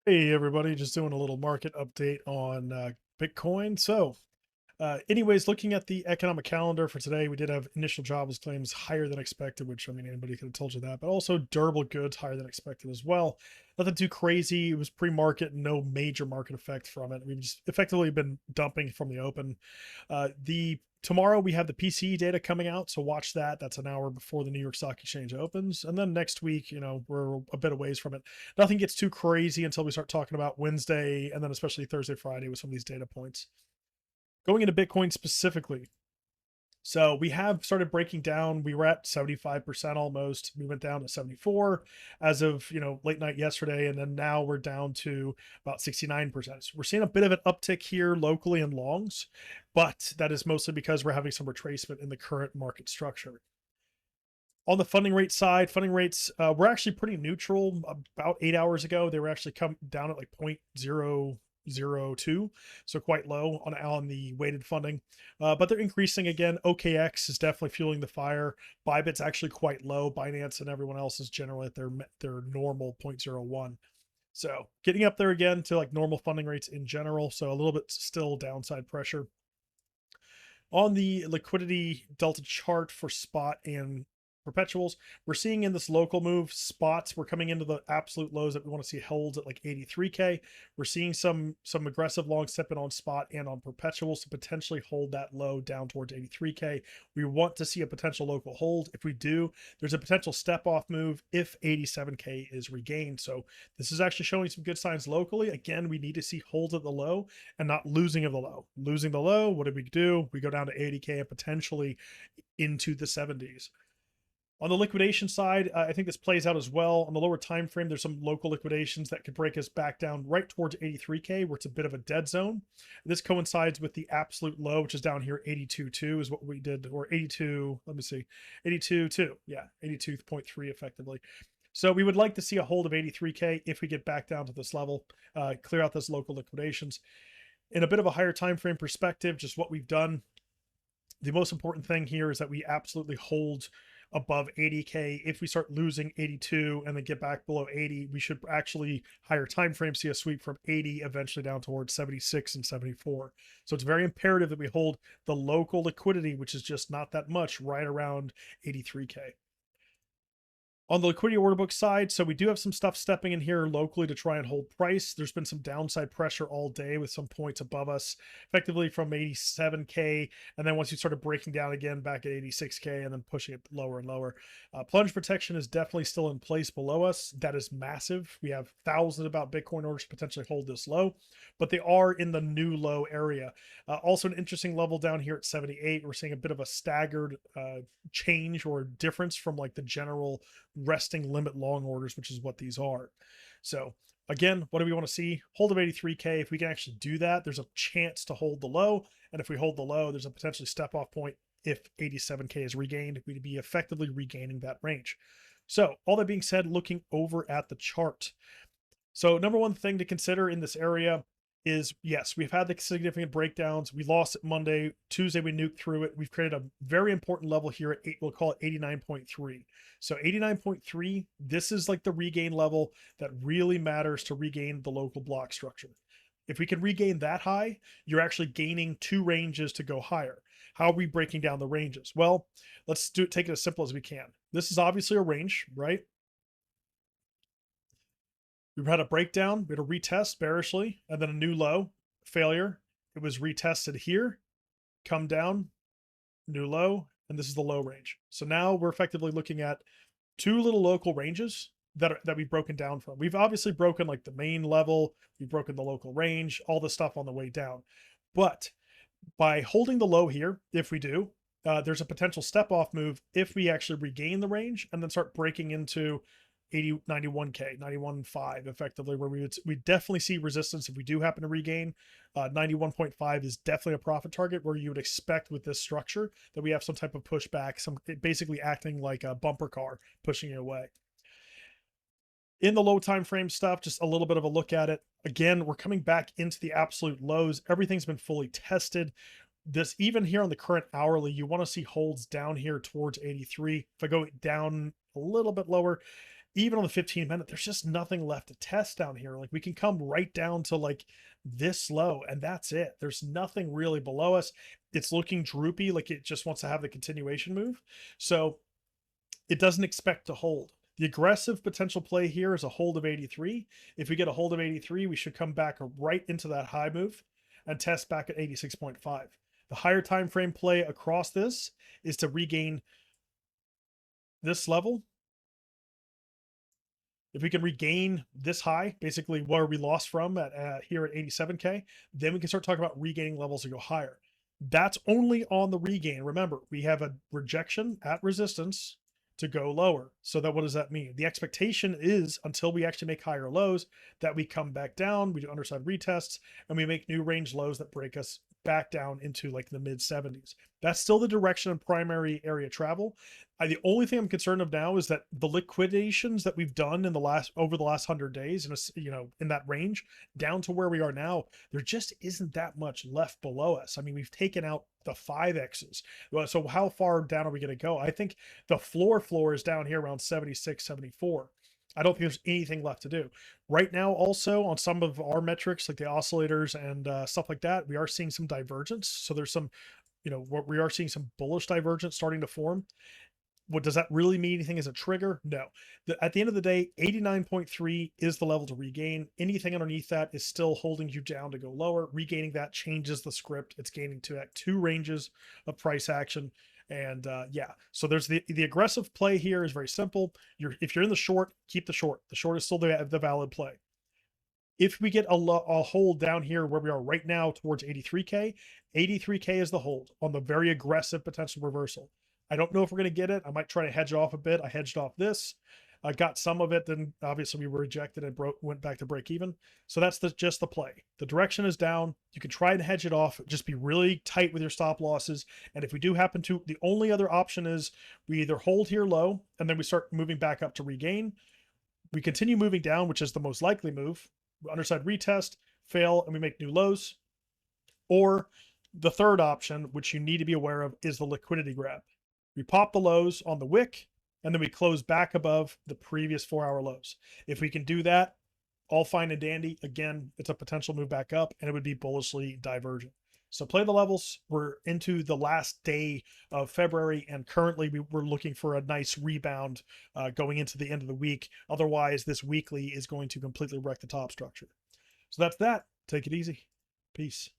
Hey everybody, just doing a little market update on Bitcoin. Anyways, looking at the economic calendar for today, we did have initial jobs claims higher than expected, which I mean anybody could have told you that, but also durable goods higher than expected as well. Nothing too crazy. It was pre-market, no major market effect from it. We've just effectively been dumping from the open. The Tomorrow we have the PCE data coming out, so watch that. That's an hour before the New York Stock Exchange opens, and then next week, we're a bit away from it. Nothing gets too crazy until we start talking about Wednesday, and then especially Thursday, Friday with some of these data points. Going into Bitcoin specifically, so we have started breaking down. We were at 75% almost. We went down to 74 as of late night yesterday, and then now we're down to about 69%. So we're seeing a bit of an uptick here locally in longs, but that is mostly because we're having some retracement in the current market structure. On the funding rate side, funding rates were actually pretty neutral. About 8 hours ago, they were actually come down at like 0.002, so quite low on the weighted funding. But they're increasing again. OKX is definitely fueling the fire. Bybit's actually quite low. Binance and everyone else is generally at their normal 0.01. So getting up there again to like normal funding rates in general. So a little bit still downside pressure. On the liquidity delta chart for spot and perpetuals, we're seeing in this local move spots, we're coming into the absolute lows that we want to see held at like 83k. We're seeing some aggressive long stepping on spot and on perpetuals to potentially hold that low down towards 83k. We want to see a potential local hold. If we do, there's a potential step off move if 87k is regained. So this is actually showing some good signs locally. Again, we need to see holds at the low and not losing of the low. Losing the low, what did we do? We go down to 80k and potentially into the 70s. On the liquidation side, I think this plays out as well. On the lower time frame, there's some local liquidations that could break us back down right towards 83k, where it's a bit of a dead zone. This coincides with the absolute low, which is down here 82.2 is what we did, or 82. Let me see, 82.2. Yeah, 82.3 effectively. So we would like to see a hold of 83k if we get back down to this level, clear out those local liquidations. In a bit of a higher time frame perspective, just what we've done. The most important thing here is that we absolutely hold above 80k. If we start losing 82 and then get back below 80, we should actually higher time frame see a sweep from 80 eventually down towards 76 and 74. So it's very imperative that we hold the local liquidity, which is just not that much, right around 83k. On the liquidity order book side, so we do have some stuff stepping in here locally to try and hold price. There's been some downside pressure all day with some points above us, effectively from 87k, and then once you started breaking down again back at 86k, and then pushing it lower and lower. Plunge protection is definitely still in place below us. That is massive. We have thousands about Bitcoin orders to potentially hold this low, but they are in the new low area. Also, an interesting level down here at 78. We're seeing a bit of a staggered change or difference from like the general resting limit long orders, which is what these are. So again, what do we want to see? Hold of 83k. If we can actually do that, there's a chance to hold the low. And if we hold the low, there's a potentially step off point. If 87k is regained, we'd be effectively regaining that range. So all that being said, looking over at the chart. So number one thing to consider in this area is, yes, we've had the significant breakdowns. We lost it Monday. Tuesday, we nuked through it. We've created a very important level here at we'll call it 89.3. So 89.3, this is like the regain level that really matters to regain the local block structure. If we can regain that high, you're actually gaining two ranges to go higher. How are we breaking down the ranges? Well, let's take it as simple as we can. This is obviously a range, right? We've had a breakdown, we had a retest bearishly, and then a new low, failure. It was retested here, come down, new low, and this is the low range. So now we're effectively looking at two little local ranges that we've broken down from. We've obviously broken like the main level, we've broken the local range, all the stuff on the way down. But by holding the low here, if we do, there's a potential step off move if we actually regain the range and then start breaking into 91k 91.5 effectively, where we definitely see resistance if we do happen to regain. 91.5 is definitely a profit target where you would expect with this structure that we have some type of pushback, basically acting like a bumper car pushing it away. In the low time frame stuff, just a little bit of a look at it. Again, we're coming back into the absolute lows. Everything's been fully tested. This, even here on the current hourly, you want to see holds down here towards 83. If I go down a little bit lower, even on the 15-minute, there's just nothing left to test down here. Like we can come right down to like this low and that's it. There's nothing really below us. It's looking droopy, like it just wants to have the continuation move. So it doesn't expect to hold. The aggressive potential play here is a hold of 83. If we get a hold of 83, we should come back right into that high move and test back at 86.5. The higher time frame play across this is to regain this level. If we can regain this high, basically where we lost from at here at 87K, then we can start talking about regaining levels to go higher. That's only on the regain. Remember, we have a rejection at resistance to go lower. So that, what does that mean? The expectation is until we actually make higher lows that we come back down, we do underside retests, and we make new range lows that break us back down into like the mid 70s. That's still the direction of primary area travel. The only thing I'm concerned of now is that the liquidations that we've done in the last over the last 100 days, and you know, in that range down to where we are now, there just isn't that much left below us. I mean, we've taken out the 5x's. So how far down are we going to go? I think the floor is down here around 76, 74. I don't think there's anything left to do right now. Also, on some of our metrics like the oscillators and stuff like that, we are seeing some divergence. So there's some, you know, we are seeing some bullish divergence starting to form. What does that really mean? Anything as a trigger? No. At the end of the day, 89.3 is the level to regain. Anything underneath that is still holding you down to go lower. Regaining that changes the script. It's gaining to that two ranges of price action. And yeah, so there's the aggressive play here is very simple. If you're in the short, keep the short. The short is still the valid play. If we get a hold down here where we are right now towards 83K, 83K is the hold on the very aggressive potential reversal. I don't know if we're going to get it. I might try to hedge off a bit. I hedged off this. I got some of it. Then obviously we were rejected and went back to break even. So that's just the play. The direction is down. You can try and hedge it off. Just be really tight with your stop losses. And if we do happen to, the only other option is we either hold here low and then we start moving back up to regain. We continue moving down, which is the most likely move. Underside retest, fail, and we make new lows. Or the third option, which you need to be aware of, is the liquidity grab. We pop the lows on the wick, and then we close back above the previous 4-hour lows. If we can do that, all fine and dandy. Again, it's a potential move back up, and it would be bullishly divergent. So play the levels. We're into the last day of February, and currently we're looking for a nice rebound going into the end of the week. Otherwise, this weekly is going to completely wreck the top structure. So that's that. Take it easy. Peace.